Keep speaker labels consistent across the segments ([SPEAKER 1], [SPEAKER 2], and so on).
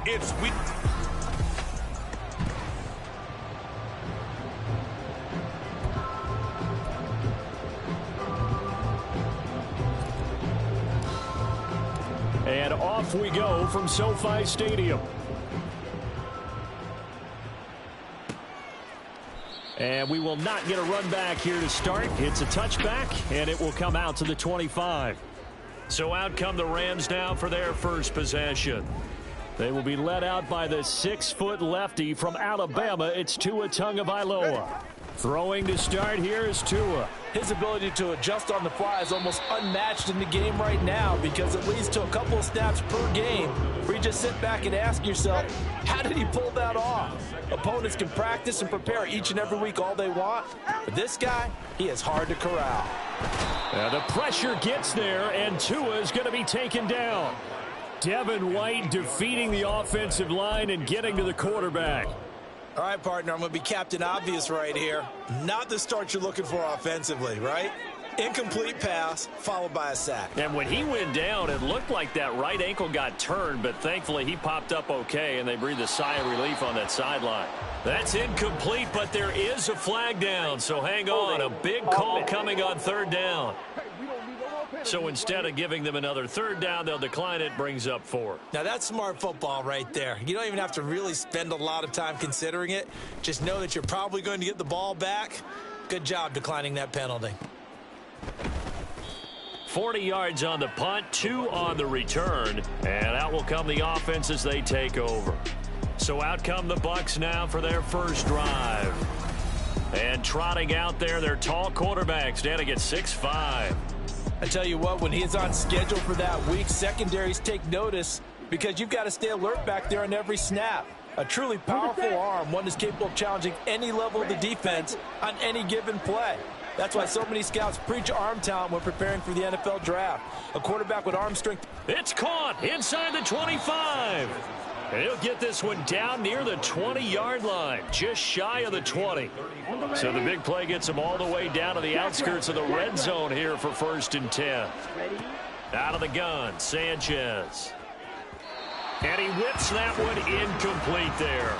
[SPEAKER 1] It's weak.
[SPEAKER 2] And off we go from SoFi Stadium. And we will not get a run back here to start. It's a touchback, and it will come out to the 25. So out come the Rams now for their first possession. They will be led out by the 6-foot lefty from Alabama. It's Tua Tagovailoa. Throwing to start here is Tua.
[SPEAKER 3] His ability to adjust on the fly is almost unmatched in the game right now because it leads to a couple of snaps per game where you just sit back and ask yourself, how did he pull that off? Opponents can practice and prepare each and every week all they want, but this guy, he is hard to corral.
[SPEAKER 2] The pressure gets there, and Tua is going to be taken down. Devin White defeating the offensive line and getting to the quarterback.
[SPEAKER 4] All right, partner, I'm going to be Captain Obvious right here. Not the start you're looking for offensively, right? Incomplete pass, followed by a sack.
[SPEAKER 2] And when he went down, it looked like that right ankle got turned, but thankfully he popped up okay, and they breathed a sigh of relief on that sideline. That's incomplete, but there is a flag down, so hang on. A big call coming on third down. So instead of giving them another third down, they'll decline it, brings up 4.
[SPEAKER 4] Now, that's smart football right there. You don't even have to really spend a lot of time considering it. Just know that you're probably going to get the ball back. Good job declining that penalty.
[SPEAKER 2] 40 yards on the punt, 2 on the return, and out will come the offense as they take over. So out come the Bucs now for their first drive. And trotting out there, their tall quarterback standing at 6'5".
[SPEAKER 3] I tell you what, when he's on schedule for that week, secondaries take notice because you've got to stay alert back there on every snap. A truly powerful arm, one that's capable of challenging any level of the defense on any given play. That's why so many scouts preach arm talent when preparing for the NFL draft. A quarterback with arm strength.
[SPEAKER 2] It's caught inside the 25. And he'll get this one down near the 20-yard line, just shy of the 20. So the big play gets him all the way down to the outskirts of the red zone here for 1st and 10. Out of the gun, Sanchez. And he whips that one incomplete there.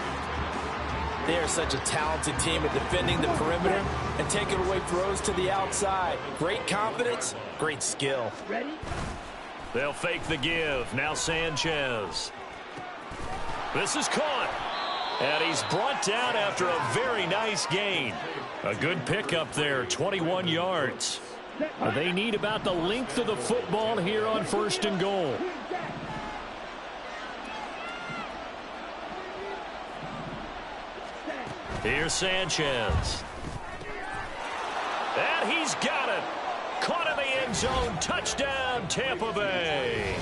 [SPEAKER 3] They are such a talented team at defending the perimeter and taking away throws to the outside. Great confidence, great skill.
[SPEAKER 2] They'll fake the give. Now Sanchez. This is caught. And he's brought down after a very nice gain. A good pickup there, 21 yards. They need about the length of the football here on 1st and goal. Here's Sanchez. And he's got it. Caught in the end zone. Touchdown, Tampa Bay.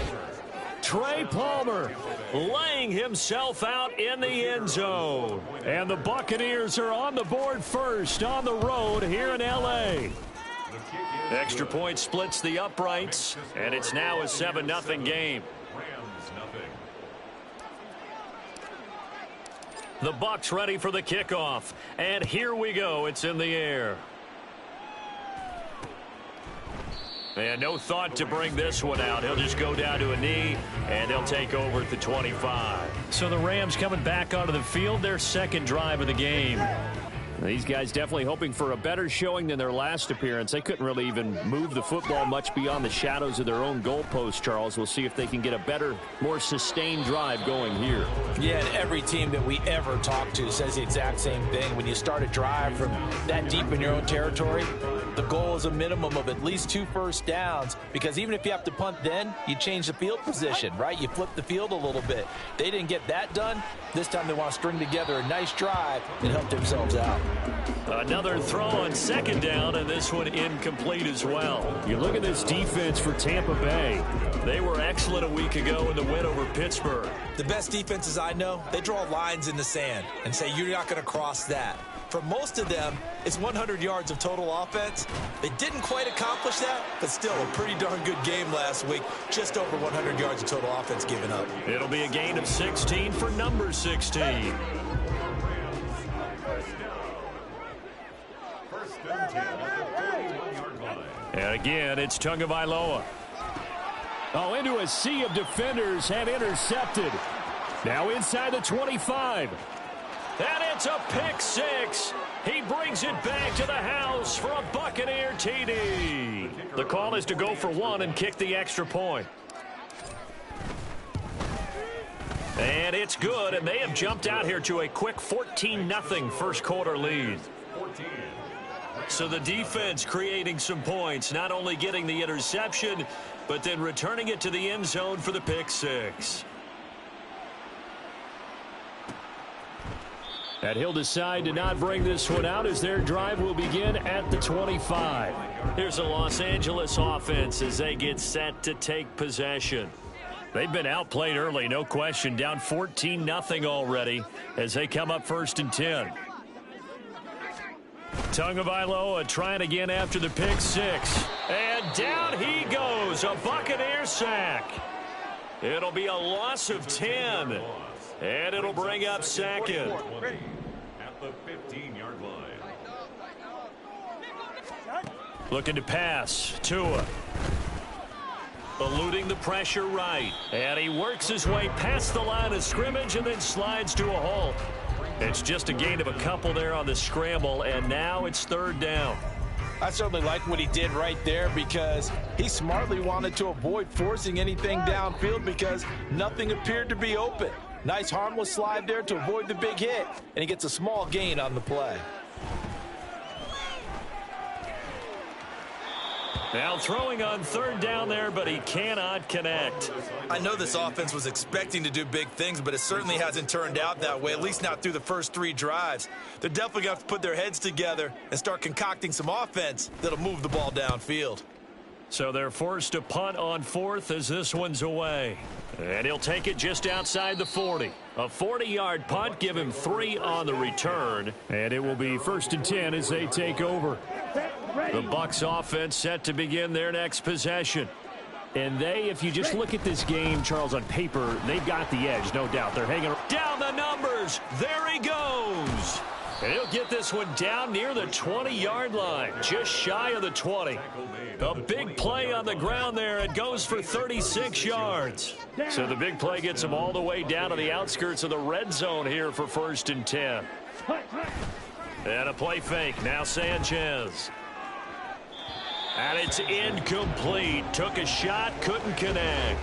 [SPEAKER 2] Trey Palmer laying himself out in the end zone. And the Buccaneers are on the board first on the road here in L.A. Extra point splits the uprights, and it's now a 7-0 game. The Bucs ready for the kickoff, and here we go. It's in the air. And no thought to bring this one out. He'll just go down to a knee, and they'll take over at the 25. So the Rams coming back onto the field, their second drive of the game. These guys definitely hoping for a better showing than their last appearance. They couldn't really even move the football much beyond the shadows of their own goalpost, Charles. We'll see if they can get a better, more sustained drive going here.
[SPEAKER 3] Yeah, and every team that we ever talk to says the exact same thing. When you start a drive from that deep in your own territory, the goal is a minimum of at least 2 first downs, because even if you have to punt then, you change the field position, right? You flip the field a little bit. They didn't get that done. This time they want to string together a nice drive and help themselves out.
[SPEAKER 2] Another throw on second down, and this one incomplete as well. You look at this defense for Tampa Bay. They were excellent a week ago in the win over Pittsburgh.
[SPEAKER 4] The best defenses I know, they draw lines in the sand and say you're not going to cross that. For most of them, it's 100 yards of total offense. They didn't quite accomplish that, but still a pretty darn good game last week. Just over 100 yards of total offense given up.
[SPEAKER 2] It'll be a gain of 16 for number 16. And again, it's Tagovailoa. Oh, into a sea of defenders and intercepted. Now inside the 25. And it's a pick six. He brings it back to the house for a Buccaneer TD. The call is to go for one and kick the extra point. And it's good, and they have jumped out here to a quick 14-0 first quarter lead. So the defense creating some points, not only getting the interception, but then returning it to the end zone for the pick six. And he'll decide to not bring this one out as their drive will begin at the 25. Here's the Los Angeles offense as they get set to take possession. They've been outplayed early, no question, down 14-0 already as they come up 1st and 10. Tagovailoa trying again after the pick six. And down he goes, a Buccaneer sack. It'll be a loss of 10. And it'll bring up second.
[SPEAKER 1] At the 15-yard line.
[SPEAKER 2] Looking to pass. Tua. Eluding the pressure right. And he works his way past the line of scrimmage and then slides to a halt. It's just a gain of a couple there on the scramble, and now it's 3rd down.
[SPEAKER 3] I certainly like what he did right there because he smartly wanted to avoid forcing anything downfield because nothing appeared to be open. Nice harmless slide there to avoid the big hit, and he gets a small gain on the play.
[SPEAKER 2] Now throwing on 3rd down there, but he cannot connect.
[SPEAKER 4] I know this offense was expecting to do big things, but it certainly hasn't turned out that way, at least not through the first 3 drives. They're definitely going to have to put their heads together and start concocting some offense that'll move the ball downfield.
[SPEAKER 2] So they're forced to punt on 4th as this one's away. And he'll take it just outside the 40. A 40-yard punt, give him 3 on the return. And it will be 1st and 10 as they take over. The Bucs offense set to begin their next possession. And if you just look at this game, Charles, on paper, they've got the edge, no doubt. They're hanging down the numbers. There he goes. And he'll get this one down near the 20-yard line, just shy of the 20. A big play on the ground there. It goes for 36 yards. So the big play gets him all the way down to the outskirts of the red zone here for 1st and 10. And a play fake. Now Sanchez. And it's incomplete. Took a shot, couldn't connect.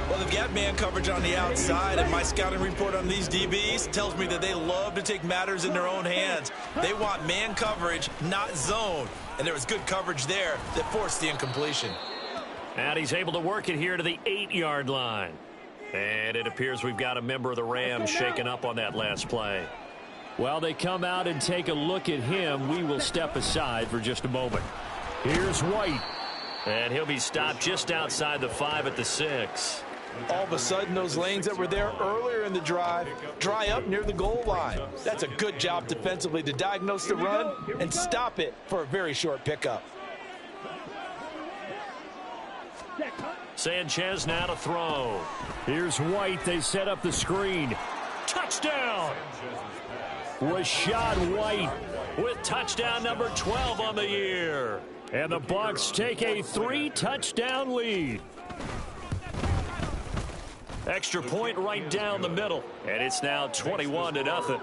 [SPEAKER 4] Well, they've got man coverage on the outside, and my scouting report on these DBs tells me that they love to take matters in their own hands. They want man coverage, not zone. And there was good coverage there that forced the incompletion.
[SPEAKER 2] And he's able to work it here to the 8-yard line. And it appears we've got a member of the Rams shaken up on that last play. While they come out and take a look at him, we will step aside for just a moment. Here's White. And he'll be stopped just outside the 5 at the 6.
[SPEAKER 3] All of a sudden, those lanes that were there earlier in the drive dry up near the goal line. That's a good job defensively to diagnose the run and stop it for a very short pickup.
[SPEAKER 2] Sanchez now to throw. Here's White. They set up the screen. Touchdown! Rachaad White with touchdown number 12 on the year. And the Bucs take a 3-touchdown lead. Extra point right down the middle. And it's now 21-0.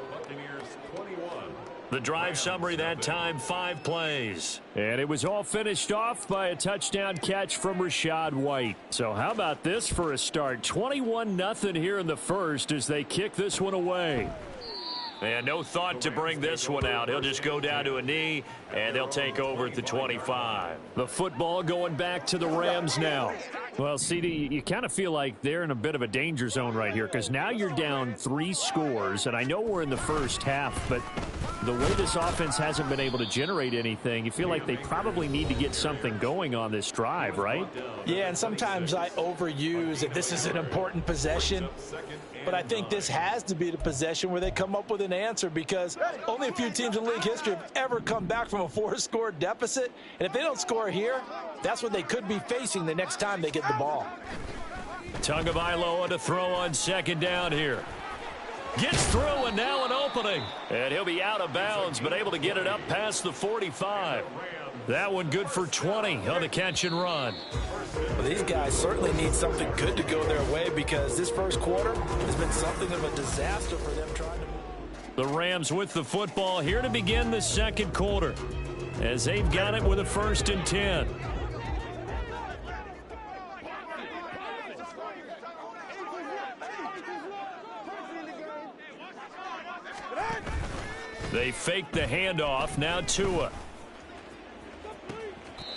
[SPEAKER 2] The drive summary that time, 5 plays. And it was all finished off by a touchdown catch from Rachaad White. So how about this for a start? 21-0 here in the first as they kick this one away. And no thought to bring this one out. He'll just go down to a knee, and they'll take over at the 25. The football going back to the Rams now. Well, CD, you kind of feel like they're in a bit of a danger zone right here because now you're down 3 scores, and I know we're in the first half, but the way this offense hasn't been able to generate anything, you feel like they probably need to get something going on this drive, right?
[SPEAKER 3] Yeah, and sometimes I overuse that this is an important possession. But I think this has to be the possession where they come up with an answer because only a few teams in league history have ever come back from a 4-score deficit. And if they don't score here, that's what they could be facing the next time they get the ball.
[SPEAKER 2] Tagovailoa to throw on 2nd down here. Gets through and now an opening. And he'll be out of bounds but able to get it up past the 45. That one good for 20 on the catch and run.
[SPEAKER 4] Well, these these guys certainly need something good to go their way because this first quarter has been something of a disaster for them trying to move.
[SPEAKER 2] The Rams with the football here to begin the second quarter as they've got it with a 1st and 10. They fake the handoff. Now Tua.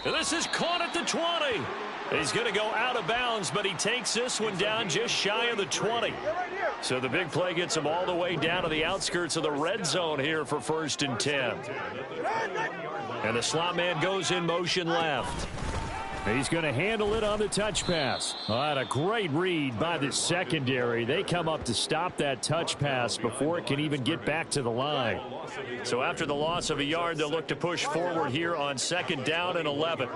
[SPEAKER 2] And this is caught at the 20. He's going to go out of bounds, but he takes this one down just shy of the 20. So the big play gets him all the way down to the outskirts of the red zone here for 1st and 10. And the slot man goes in motion left. He's going to handle it on the touch pass. Oh, and a great read by the secondary. They come up to stop that touch pass before it can even get back to the line. So after the loss of a yard, they'll look to push forward here on 2nd down and 11.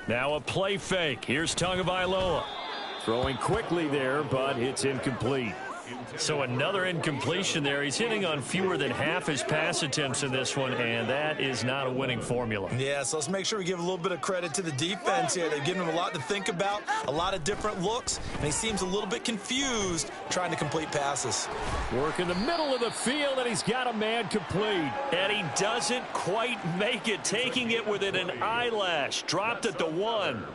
[SPEAKER 2] Now a play fake. Here's Tagovailoa. Throwing quickly there, but it's incomplete. So another incompletion there. He's hitting on fewer than half his pass attempts in this one, and that is not a winning formula.
[SPEAKER 4] Yeah, so let's make sure we give a little bit of credit to the defense here. They've given him a lot to think about, a lot of different looks, and he seems a little bit confused trying to complete passes.
[SPEAKER 2] Work in the middle of the field, and he's got a man complete. And he doesn't quite make it, taking it within an eyelash. Dropped at the 1.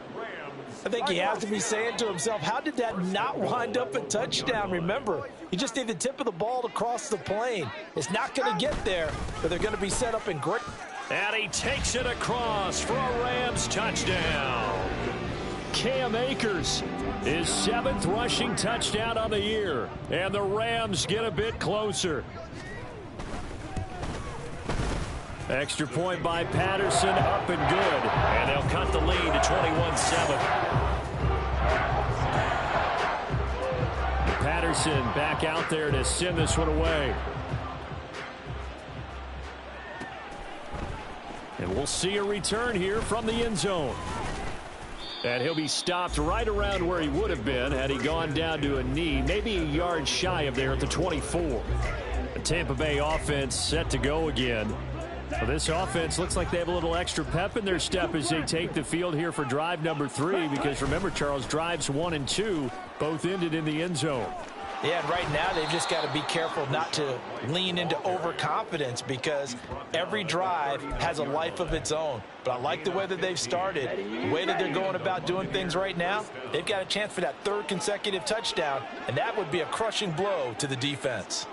[SPEAKER 3] I think he has to be saying to himself, how did that not wind up a touchdown? Remember, you just need the tip of the ball to cross the plane. It's not going to get there, but they're going to be set up in great.
[SPEAKER 2] And he takes it across for a Rams touchdown. Cam Akers, his 7th rushing touchdown on the year. And the Rams get a bit closer. Extra point by Patterson, up and good. And they'll cut the lead to 21-7. Patterson back out there to send this one away. And we'll see a return here from the end zone. And he'll be stopped right around where he would have been had he gone down to a knee, maybe a yard shy of there at the 24. The Tampa Bay offense set to go again. Well, this offense looks like they have a little extra pep in their step as they take the field here for drive number 3, because remember, Charles, drives 1 and 2 both ended in the end zone.
[SPEAKER 3] Yeah, and right now they've just got to be careful not to lean into overconfidence because every drive has a life of its own. But I like the way that they've started, the way that they're going about doing things right now. They've got a chance for that 3rd consecutive touchdown, and that would be a crushing blow to the defense.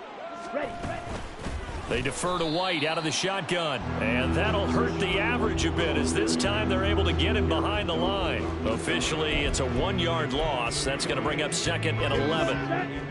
[SPEAKER 2] They defer to White out of the shotgun, and that'll hurt the average a bit as this time they're able to get him behind the line. Officially, it's a 1-yard loss. That's going to bring up 2nd and 11.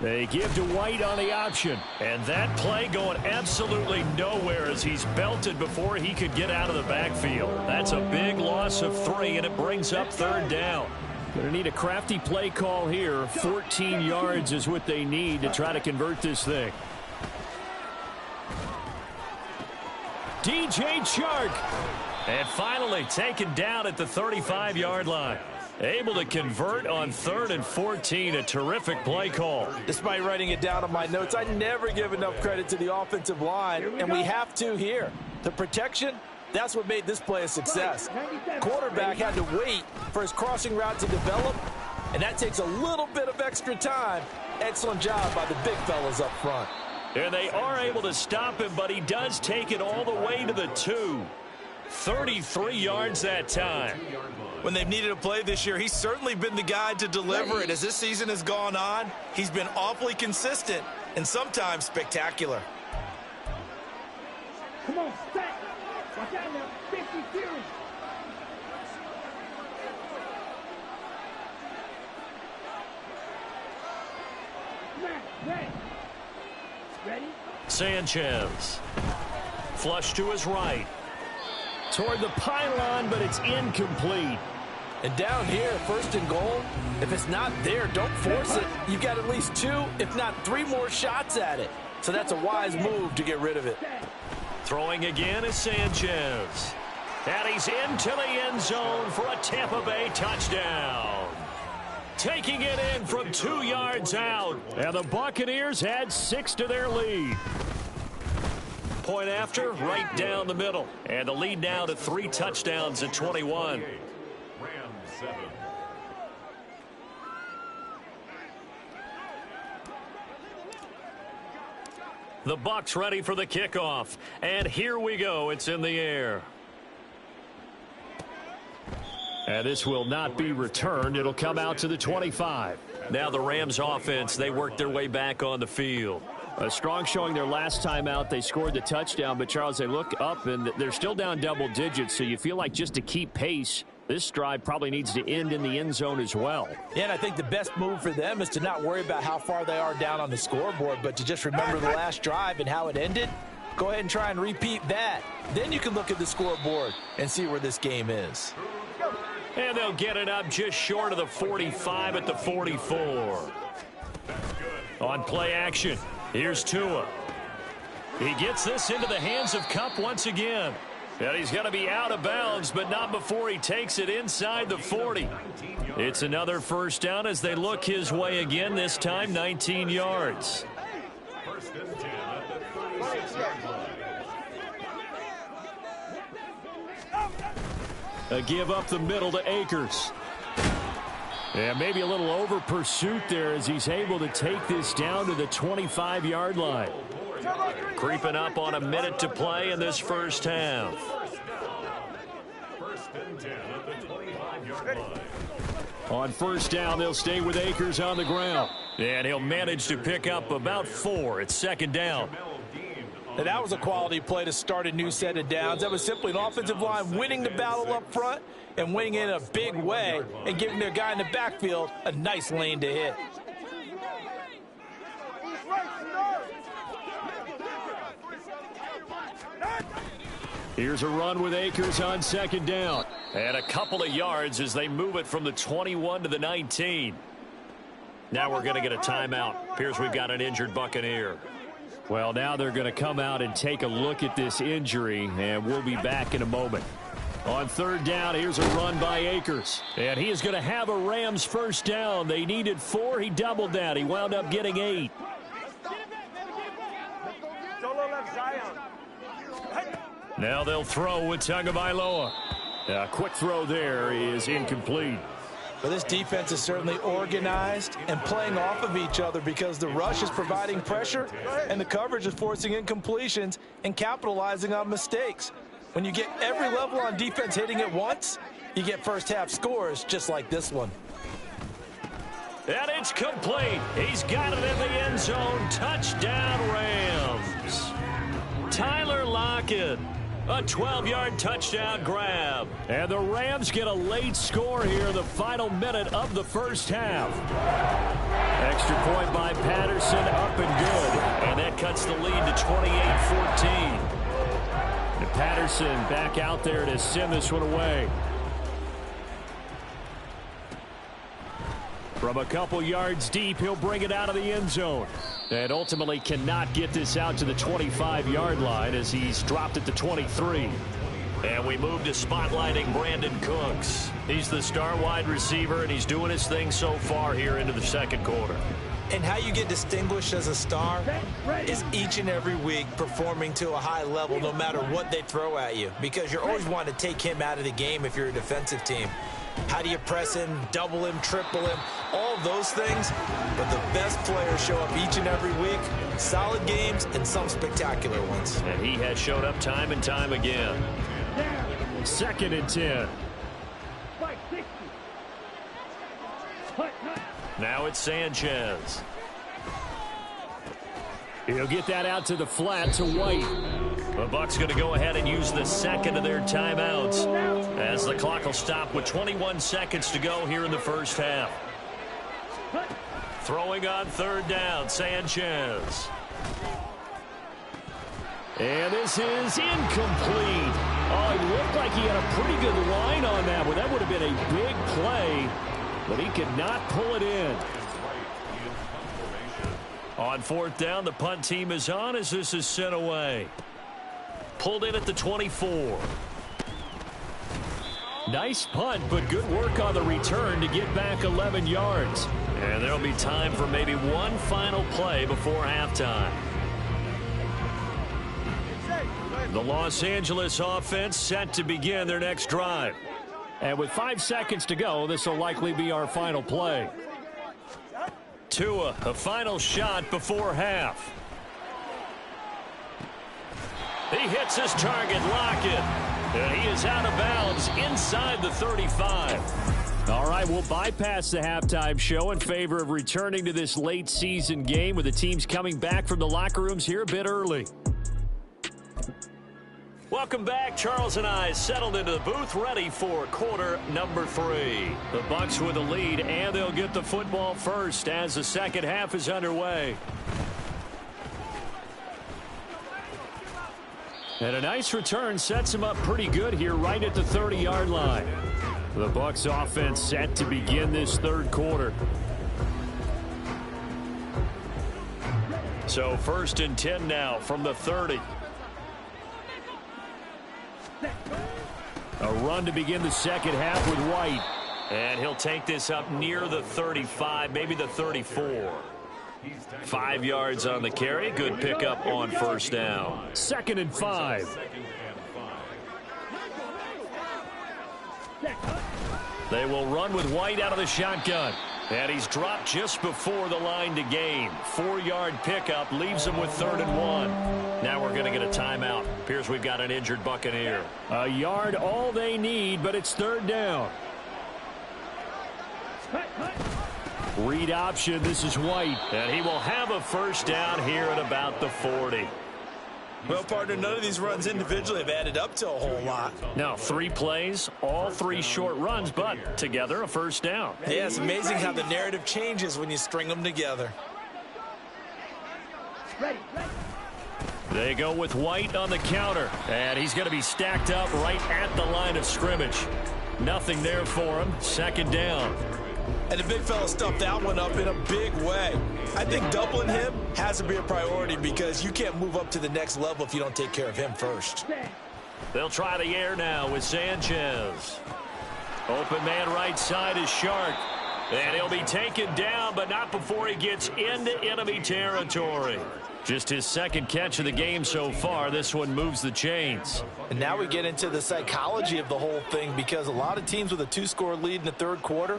[SPEAKER 2] They give to White on the option, and that play going absolutely nowhere as he's belted before he could get out of the backfield. That's a big loss of 3, and it brings up 3rd down. Going to need a crafty play call here. 14 yards is what they need to try to convert this thing. DJ Chark. And finally taken down at the 35-yard line. Able to convert on 3rd and 14. A terrific play call.
[SPEAKER 3] Despite writing it down on my notes, I never give enough credit to the offensive line, and we have to here. The protection, that's what made this play a success. Quarterback had to wait for his crossing route to develop, and that takes a little bit of extra time. Excellent job by the big fellas up front.
[SPEAKER 2] And they are able to stop him, but he does take it all the way to the 2. 33 yards that time.
[SPEAKER 4] When they've needed a play this year, he's certainly been the guy to deliver it. As this season has gone on, he's been awfully consistent and sometimes spectacular.
[SPEAKER 5] Come on, set. Watch out now. 50 series. Ready?
[SPEAKER 2] Sanchez. Flush to his right. Toward the pylon, but it's incomplete.
[SPEAKER 3] And down here, 1st and goal, if it's not there, don't force it. You've got at least 2, if not 3 more shots at it. So that's a wise move to get rid of it.
[SPEAKER 2] Throwing again is Sanchez. And he's into the end zone for a Tampa Bay touchdown. Taking it in from 2 yards out. And the Buccaneers had 6 to their lead. Point after, right down the middle. And the lead now to 3 touchdowns at 21.
[SPEAKER 1] Rams 7.
[SPEAKER 2] The Bucs ready for the kickoff. And here we go. It's in the air. And this will not be returned. It'll come out to the 25. Now the Rams offense, they work their way back on the field.
[SPEAKER 6] A strong showing their last time out. They scored the touchdown, but Charles, they look up and they're still down double digits, so you feel like just to keep pace, this drive probably needs to end in the end zone as well.
[SPEAKER 3] Yeah, and I think the best move for them is to not worry about how far they are down on the scoreboard, but to just remember the last drive and how it ended. Go ahead and try and repeat that. Then you can look at the scoreboard and see where this game is.
[SPEAKER 2] And they'll get it up just short of the 45 at the 44. On play action, here's Tua. He gets this into the hands of Kupp once again. And he's going to be out of bounds, but not before he takes it inside the 40. It's another first down as they look his way again, this time 19 yards.
[SPEAKER 1] First and 10 at the 36-yard line.
[SPEAKER 6] A give up the middle to Akers. And maybe a little over pursuit there as he's able to take this down to the 25-yard line.
[SPEAKER 2] Creeping up on a minute to play in this first half.
[SPEAKER 1] First and 10 at the 25-yard line.
[SPEAKER 6] On first down, they'll stay with Akers on the ground.
[SPEAKER 2] And he'll manage to pick up about 4. It's second down.
[SPEAKER 3] And that was a quality play to start a new set of downs. That was simply an offensive line winning the battle up front and winning in a big way and giving their guy in the backfield a nice lane to hit.
[SPEAKER 6] Here's a run with Akers on second down.
[SPEAKER 2] And a couple of yards as they move it from the 21 to the 19. Now we're going to get a timeout. Appears we've got an injured Buccaneer.
[SPEAKER 6] Well, now they're going to come out and take a look at this injury, and we'll be back in a moment. On third down, here's a run by Akers. And he is going to have a Rams first down. They needed 4. He doubled that. He wound up getting 8.
[SPEAKER 2] Now they'll throw with Tagovailoa.
[SPEAKER 6] A quick throw there is incomplete.
[SPEAKER 3] But this defense is certainly organized and playing off of each other because the rush is providing pressure and the coverage is forcing incompletions and capitalizing on mistakes. When you get every level on defense hitting at once, you get first half scores just like this one.
[SPEAKER 2] And it's complete. He's got it in the end zone. Touchdown, Rams. Tyler Lockett. A 12-yard touchdown grab.
[SPEAKER 6] And the Rams get a late score here in the final minute of the first half. Extra point by Patterson, up and good.
[SPEAKER 2] And that cuts the lead to 28-14.
[SPEAKER 6] And Patterson back out there to send this one away. From a couple yards deep, he'll bring it out of the end zone. And ultimately cannot get this out to the 25-yard line as he's dropped at the 23.
[SPEAKER 2] And we move to spotlighting Brandon Cooks. He's the star wide receiver, and he's doing his thing so far here into the second quarter.
[SPEAKER 4] And how you get distinguished as a star is each and every week performing to a high level no matter what they throw at you, because you're always wanting to take him out of the game if you're a defensive team. How do you press him, double him, triple him, all of those things? But the best players show up each and every week, solid games and some spectacular ones.
[SPEAKER 2] And he has showed up time and time again.
[SPEAKER 6] Second and 10.
[SPEAKER 2] Now it's Sanchez.
[SPEAKER 6] He'll get that out to the flat to White.
[SPEAKER 2] The Bucs going to go ahead and use the second of their timeouts as the clock will stop with 21 seconds to go here in the first half. Throwing on third down, Sanchez.
[SPEAKER 6] And this is incomplete. Oh, it looked like he had a pretty good line on that one. That would have been a big play, but he could not pull it in.
[SPEAKER 2] On fourth down, the punt team is on as this is sent away. Pulled in at the 24.
[SPEAKER 6] Nice punt, but good work on the return to get back 11 yards.
[SPEAKER 2] And there'll be time for maybe one final play before halftime.
[SPEAKER 6] The Los Angeles offense set to begin their next drive. And with 5 seconds to go, this will likely be our final play. Tua, a final shot before half. He hits his target, Lockett. And he is out of bounds inside the 35. All right, we'll bypass the halftime show in favor of returning to this late season game with the teams coming back from the locker rooms here a bit early. Welcome back. Charles and I settled into the booth, ready for quarter number 3. The Bucs with a lead, and they'll get the football first as the second half is underway. And a nice return sets him up pretty good here right at the 30-yard line. The Bucs offense set to begin this third quarter. So 1st and 10 now from the 30. A run to begin the second half with White. And he'll take this up near the 35, maybe the 34. 5 yards on the carry. Good pickup on first down. 2nd and 5. They will run with White out of the shotgun. And he's dropped just before the line to gain. 4-yard pickup leaves him with 3rd and 1. Now we're going to get a timeout. Appears we've got an injured Buccaneer. A yard all they need, but it's 3rd down. Read option. This is White. And he will have a first down here at about the 40.
[SPEAKER 4] Well, partner, none of these runs individually have added up to a whole lot.
[SPEAKER 6] Now, 3 plays, all 3 short runs, but together a first down.
[SPEAKER 4] Yeah, it's amazing how the narrative changes when you string them together.
[SPEAKER 6] They go with White on the counter, and he's going to be stacked up right at the line of scrimmage. Nothing there for him. 2nd down.
[SPEAKER 4] And the big fella stuffed that one up in a big way. I think doubling him has to be a priority because you can't move up to the next level if you don't take care of him first.
[SPEAKER 6] They'll try the air now with Sanchez. Open man right side is Shark. And he'll be taken down, but not before he gets into enemy territory. Just his 2nd catch of the game so far. This one moves the chains.
[SPEAKER 3] And now we get into the psychology of the whole thing because a lot of teams with a 2-score lead in the 3rd quarter,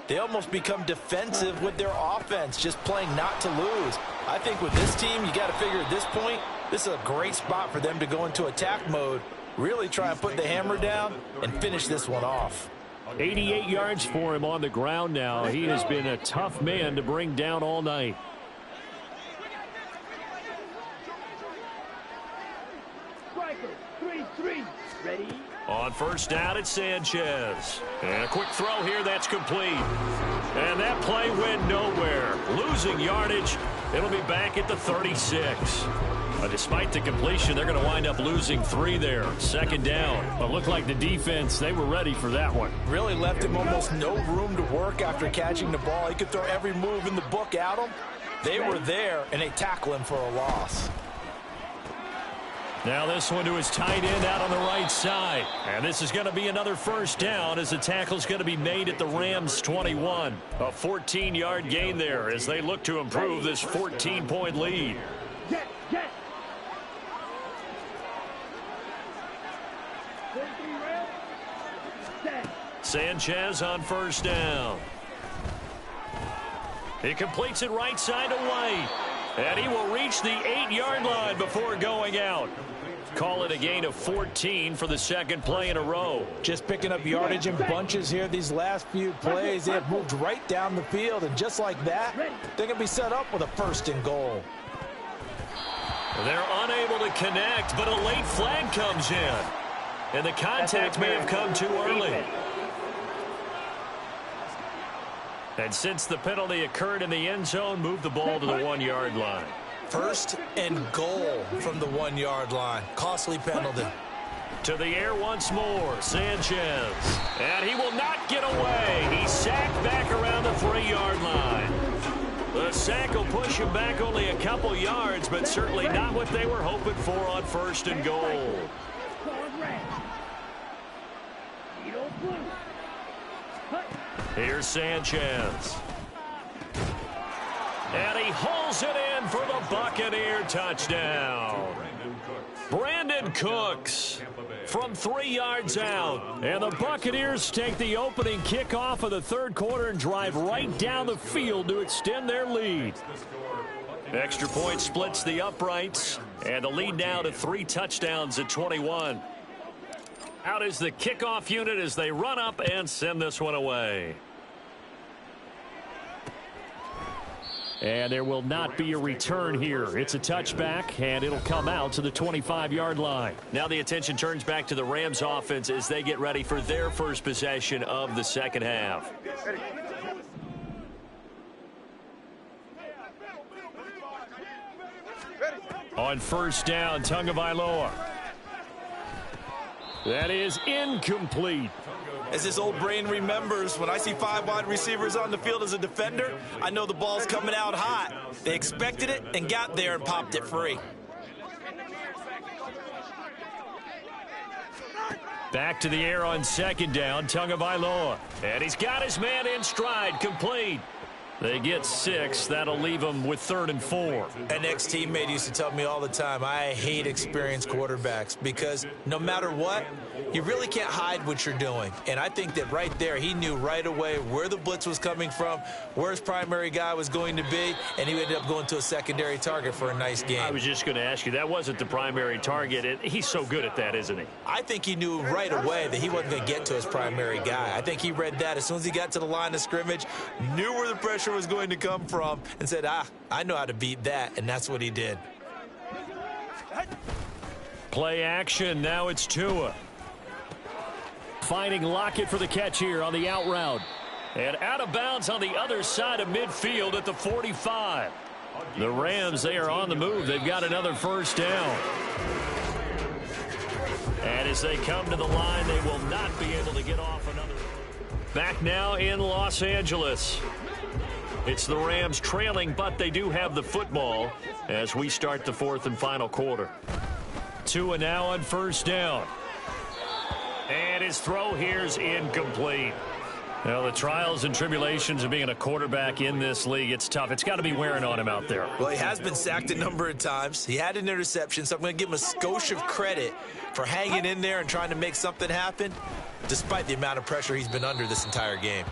[SPEAKER 3] they almost become defensive with their offense, just playing not to lose. I think with this team, you got to figure at this point, this is a great spot for them to go into attack mode, really try and put the hammer down and finish this one off.
[SPEAKER 6] 88 yards for him on the ground now. He has been a tough man to bring down all night.
[SPEAKER 5] Striker, 3-3. Ready?
[SPEAKER 6] On first down, it's Sanchez. And a quick throw here, that's complete. And that play went nowhere. Losing yardage. It'll be back at the 36. Despite the completion, they're going to wind up losing 3 there. 2nd down. But looked like the defense, they were ready for that one.
[SPEAKER 3] Really left him almost no room to work after catching the ball. He could throw every move in the book at him. They were there, and they tackle him for a loss.
[SPEAKER 6] Now this one to his tight end out on the right side. And this is going to be another first down as the tackle's going to be made at the Rams' 21. A 14-yard gain there as they look to improve this 14-point lead.
[SPEAKER 5] Get.
[SPEAKER 6] Sanchez on first down. He completes it right side to White. And he will reach the 8-yard line before going out. Call it a gain of 14 for the 2nd play in a row.
[SPEAKER 3] Just picking up yardage in bunches here these last few plays. They have moved right down the field, and just like that, they're going to be set up with a 1st and goal.
[SPEAKER 6] They're unable to connect, but a late flag comes in. And the contact may have come too early. And since the penalty occurred in the end zone, move the ball to the 1-yard line.
[SPEAKER 4] 1st and goal from the 1-yard line. Costly penalty.
[SPEAKER 6] To the air once more, Sanchez. And he will not get away. He's sacked back around the 3-yard line. The sack will push him back only a couple yards, but certainly not what they were hoping for on 1st and goal. Here's Sanchez. And he hauls it in for the Buccaneer touchdown. Brandon Cooks from 3 yards out. And the Buccaneers take the opening kickoff of the third quarter and drive right down the field to extend their lead. Extra point splits the uprights, and the lead now to 3 touchdowns at 21. Out is the kickoff unit as they run up and send this one away. And there will not be a return here. It's a touchback, and it'll come out to the 25-yard line. Now the attention turns back to the Rams offense as they get ready for their first possession of the second half. On first down, Tagovailoa. That is incomplete.
[SPEAKER 4] As his old brain remembers, when I see 5 wide receivers on the field as a defender, I know the ball's coming out hot. They expected it and got there and popped it free.
[SPEAKER 6] Back to the air on second down, Tagovailoa. And he's got his man in stride, complete. They get 6. That'll leave them with 3rd and 4.
[SPEAKER 4] An ex-teammate used to tell me all the time, I hate experienced quarterbacks because no matter what, you really can't hide what you're doing. And I think that right there, he knew right away where the blitz was coming from, where his primary guy was going to be, and he ended up going to a secondary target for a nice game.
[SPEAKER 6] I was just going to ask you, that wasn't the primary target. And he's so good at that, isn't he?
[SPEAKER 4] I think he knew right away that he wasn't going to get to his primary guy. I think he read that as soon as he got to the line of scrimmage, knew where the pressure was going to come from, and said, I know how to beat that, and that's what he did.
[SPEAKER 6] Play action, now it's Tua. Finding Lockett for the catch here on the out route. And out of bounds on the other side of midfield at the 45. The Rams, they are on the move. They've got another first down. And as they come to the line, they will not be able to get off another. Back now in Los Angeles. It's the Rams trailing, but they do have the football as we start the 4th and final quarter. Tua now on first down. And his throw here's incomplete. Well, the trials and tribulations of being a quarterback in this league, it's tough. It's got to be wearing on him out there.
[SPEAKER 4] Well, he has been sacked a number of times. He had an interception, so I'm going to give him a skosh of credit for hanging in there and trying to make something happen, despite the amount of pressure he's been under this entire game.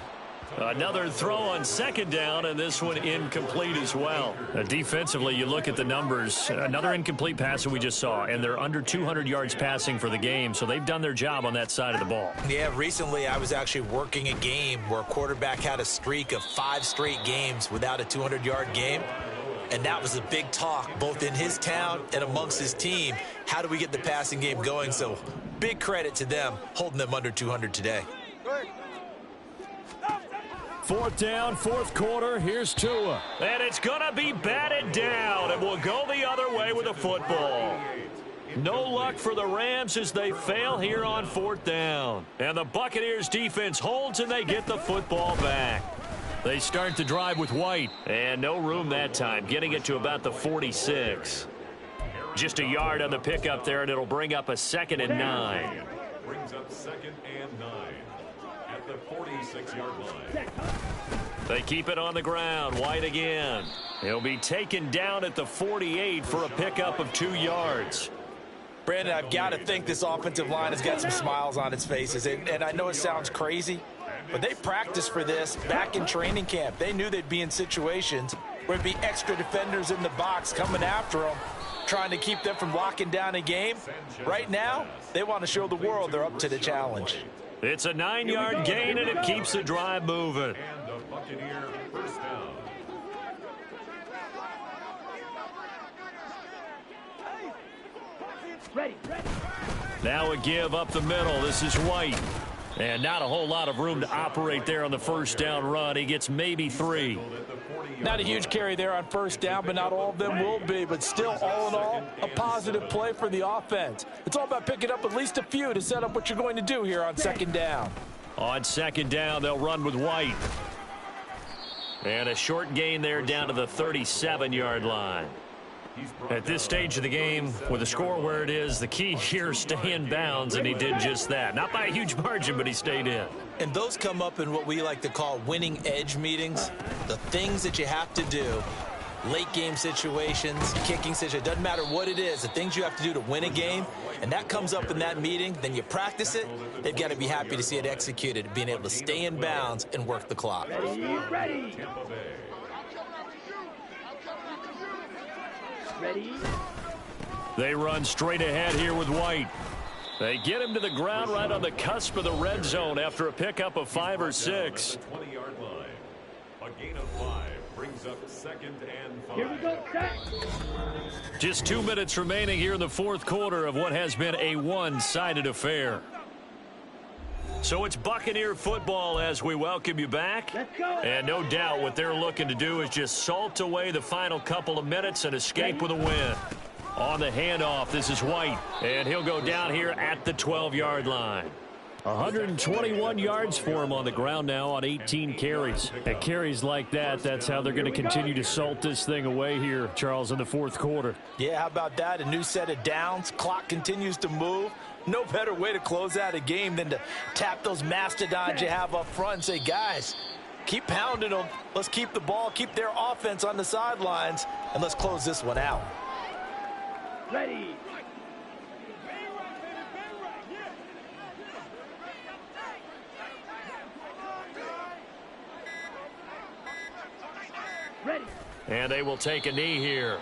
[SPEAKER 6] Another throw on second down, and this one incomplete as well. Defensively, you look at the numbers. Another incomplete pass that we just saw, and they're under 200 yards passing for the game, so they've done their job on that side of the ball.
[SPEAKER 4] Yeah, recently I was actually working a game where a quarterback had a streak of 5 straight games without a 200-yard game, and that was a big talk, both in his town and amongst his team. How do we get the passing game going? So big credit to them holding them under 200 today.
[SPEAKER 6] 4th down, 4th quarter. Here's Tua. And it's going to be batted down, and we'll go the other way with the football. No luck for the Rams as they fail here on 4th down. And the Buccaneers defense holds, and they get the football back. They start the drive with White. And no room that time, getting it to about the 46. Just a yard on the pickup there, and it'll bring up a 2nd and 9.
[SPEAKER 1] Brings up 2nd and 9. At the 46-yard line.
[SPEAKER 6] They keep it on the ground. White again. He'll be taken down at the 48 for a pickup of 2 yards.
[SPEAKER 4] Brandon, I've got to think this offensive line has got some smiles on its faces. And I know it sounds crazy, but they practiced for this back in training camp. They knew they'd be in situations where it'd be extra defenders in the box coming after them, trying to keep them from locking down a game. Right now, they want to show the world they're up to the challenge.
[SPEAKER 6] It's a 9-yard gain, and it keeps the drive moving.
[SPEAKER 1] And the Buccaneer first down.
[SPEAKER 5] Ready.
[SPEAKER 6] Now a give up the middle. This is White. And not a whole lot of room to operate there on the first down run. He gets maybe 3.
[SPEAKER 3] Not a huge carry there on first down, but not all of them will be. But still, all in all, a positive play for the offense. It's all about picking up at least a few to set up what you're going to do here on second down.
[SPEAKER 6] On second down, they'll run with White. And a short gain there down to the 37-yard line. At this stage of the game, with the score where it is, the key here, stay in bounds, and he did just that. Not by a huge margin, but he stayed in.
[SPEAKER 4] And those come up in what we like to call winning edge meetings. The things that you have to do late game situations, kicking situations, doesn't matter what it is, the things you have to do to win a game, and that comes up in that meeting, then you practice it, they've got to be happy to see it executed, being able to stay in bounds and work the clock.
[SPEAKER 5] Ready. Ready.
[SPEAKER 6] They run straight ahead here with White. They get him to the ground right on the cusp of the red zone after a pickup of 5 or 6.
[SPEAKER 1] 20-yard line. A gain of 5 brings up 2nd and 5.
[SPEAKER 5] Here we go, set.
[SPEAKER 6] Just 2 minutes remaining here in the fourth quarter of what has been a one-sided affair. So it's Buccaneer football as we welcome you back.
[SPEAKER 5] Let's go.
[SPEAKER 6] And no doubt what they're looking to do is just salt away the final couple of minutes and escape with a win. On the handoff, this is White, and he'll go down here at the 12-yard line. 121 yards for him on the ground now on 18 carries. At carries like that, that's how they're going to continue to salt this thing away here, Charles, in the fourth quarter.
[SPEAKER 4] Yeah, how about that? A new set of downs. Clock continues to move. No better way to close out a game than to tap those mastodons you have up front and say, guys, keep pounding them. Let's keep the ball, keep their offense on the sidelines, and let's close this one out.
[SPEAKER 5] Ready. Ready.
[SPEAKER 6] And they will take a knee here.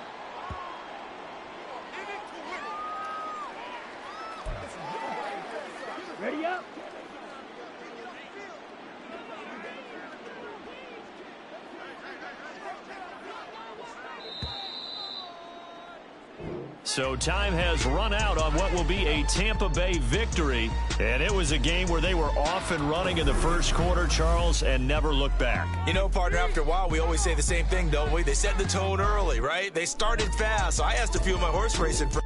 [SPEAKER 5] Ready up.
[SPEAKER 6] So time has run out on what will be a Tampa Bay victory. And it was a game where they were off and running in the first quarter, Charles, and never looked back.
[SPEAKER 4] You know, partner, after a while, we always say the same thing, don't we? They set the tone early, right? They started fast. So I asked a few of my horse racing friends